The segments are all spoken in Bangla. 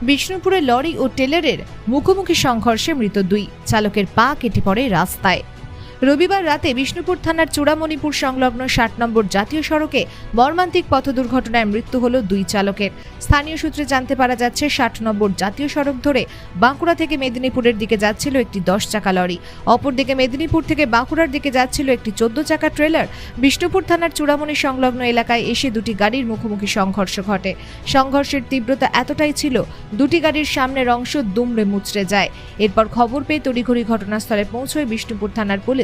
বিষ্ণুপুরে লরি ও টেলারের মুখোমুখি সংঘর্ষে মৃত দুই, চালকের পা কেটে পড়ে রাস্তায়। রবিবার রাতে বিষ্ণুপুর থানার চূড়ামণিপুর সংলগ্ন ৬০ নম্বর জাতীয় সড়কে মর্মান্তিক পথ দুর্ঘটনায় মৃত্যু হল দুই চালকের। স্থানীয় সূত্রে জানতে পারা যাচ্ছে ৬০ নম্বর জাতীয় সড়ক ধরে বাঁকুড়া থেকে মেদিনীপুরের দিকে যাচ্ছিল একটি ১০ চাকা লরি, অপরদিকে মেদিনীপুর থেকে বাঁকুড়ার দিকে যাচ্ছিল একটি ১৪ চাকা ট্রেলার। বিষ্ণুপুর থানার চূড়ামণি সংলগ্ন এলাকায় এসে দুটি গাড়ির মুখোমুখি সংঘর্ষ ঘটে। সংঘর্ষের তীব্রতা এতটাই ছিল, দুটি গাড়ির সামনের অংশ দুমড়ে মুচড়ে যায়। এরপর খবর পেয়ে তড়িঘড়ি ঘটনাস্থলে পৌঁছয় বিষ্ণুপুর থানার পুলিশ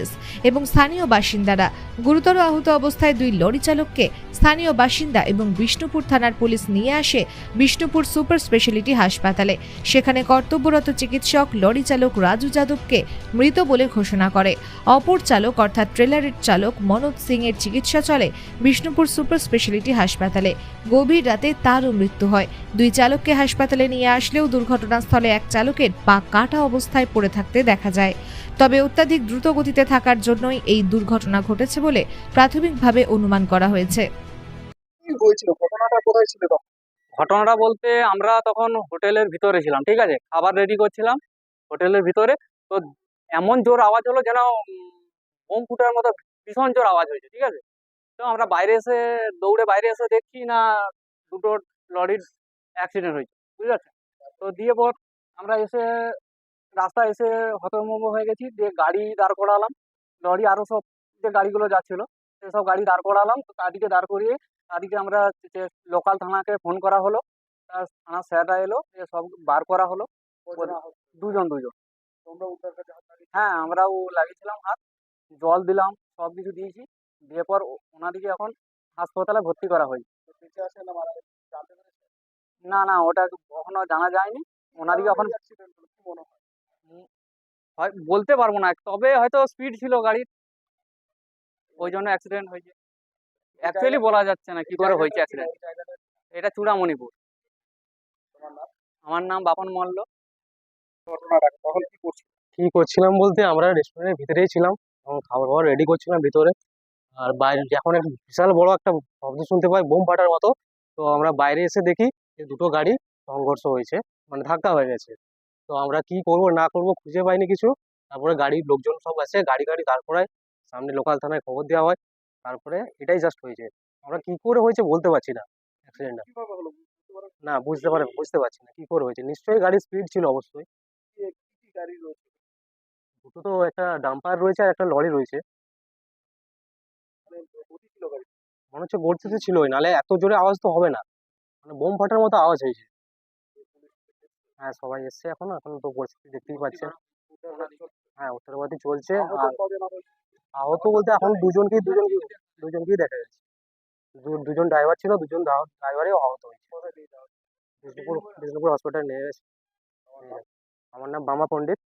এবং স্থানীয় বাসিন্দারা। গুরুতর আহত অবস্থায় দুই লরি চালককে স্থানীয় বাসিন্দা এবং বিষ্ণুপুর থানার পুলিশ নিয়ে আসে বিষ্ণুপুর সুপার স্পেশালিটি হাসপাতালে। সেখানে কর্তব্যরত চিকিৎসক লরি চালক রাজু যাদবকে মৃত বলে ঘোষণা করে। অপর চালক অর্থাৎ ট্রেলারের চালক মনোজ সিং এর চিকিৎসা চলে বিষ্ণুপুর সুপার স্পেশালিটি হাসপাতালে। গভীর রাতে তারও মৃত্যু হয়। দুই চালককে হাসপাতালে নিয়ে আসলেও দুর্ঘটনাস্থলে এক চালকের পা কাটা অবস্থায় পড়ে থাকতে দেখা যায়। তবে অত্যাধিক দ্রুত গতিতে থাকার জন্যই এই দুর্ঘটনা ঘটেছে বলে প্রাথমিকভাবে অনুমান করা হয়েছে। ঘটনাটা বলতে আমরা তখন হোটেলের ভিতরে ছিলাম, ঠিক আছে, খাবার রেডি করছিলাম হোটেলের ভিতরে। তো এমন জোর আওয়াজ হলো যেন বোম ফুটার মতো ভীষণ জোর আওয়াজ হয়েছে, ঠিক আছে। তো আমরা দৌড়ে বাইরে এসে দেখছি না দুটো লরির অ্যাক্সিডেন্ট হয়েছে, বুঝতে পারছেন। তো দিয়ে পর আমরা রাস্তায় এসে হতভম্ব হয়ে গেছি, দিয়ে গাড়ি দাঁড় করালাম, লরি আরো সব যে গাড়িগুলো যাচ্ছিল সেসব গাড়ি দাঁড় করালাম। তো তাদেরকে দাঁড় করিয়ে তাদেরকে আমরা লোকাল থানাকে ফোন করা হলো, থানার স্যাররা এলো, সব বার করা হলো। দুজন। হ্যাঁ, আমরাও লাগিয়েছিলাম হাত, জল দিলাম, সবকিছু দিয়েছি। দিয়ে পর ওনাদিকে এখন হাসপাতালে ভর্তি করা হয়েছে। না, ওটা কখনো জানা যায়নি। ওনাদিকে এখন হয় বলতে পারবো না, তবে হয়তো স্পিড ছিল গাড়ির, ওই জন্য অ্যাক্সিডেন্ট হয়েছে। অ্যাকচুয়ালি বলা যাচ্ছে না কি করে হয়েছে অ্যাক্সিডেন্ট। এটা চূড়ামণিপুর। আমার নাম বাপন মল্ল। কি করছিলাম বলতে আমরা রেস্টুরেন্টের ভিতরেই ছিলাম এবং খাবার খাবার রেডি করছিলাম ভিতরে। আর বাইরে যখন একটা বিশাল বড় একটা শব্দ শুনতে পাই বোম ফাটার মতো, তো আমরা বাইরে এসে দেখি যে দুটো গাড়ি সংঘর্ষ হয়েছে, মানে ধাক্কা হয়ে গেছে। তো আমরা কি করব না করব খুঁজে পাইনি কিছু। তারপরে গাড়ির লোকজন সব আছে, গাড়ি দাঁড় করায়, সামনে লোকাল থানায় খবর দেওয়া হয়। তারপরে এটাই জাস্ট হয়েছে। আমরা কি করে হয়েছে বলতে পারছি না অ্যাক্সিডেন্টটা। না বুঝতে পারছি না কি করে হয়েছে। নিশ্চয়ই গাড়ির স্পিড ছিল অবশ্যই। দুটো তো একটা ডাম্পার রয়েছে আর একটা লরি রয়েছে। মনে হচ্ছে গর্জিতে ছিল, নাহলে এত জোরে আওয়াজ তো হবে না, মানে বোম ফাটার মতো আওয়াজ হয়েছে। হ্যাঁ, সবাই এসছে এখন এখন তো পরিস্থিতি দেখতেই পাচ্ছেন। হ্যাঁ, উত্তরবাদী চলছে। আর আহত বলতে এখন দুজনকেই দেখা যাচ্ছে। দুজন ড্রাইভার ছিল, দুজন ড্রাইভারই আহত হয়েছে। বিষ্ণুপুর হসপিটাল নিয়ে গেছে। আমার নাম বামা পণ্ডিত।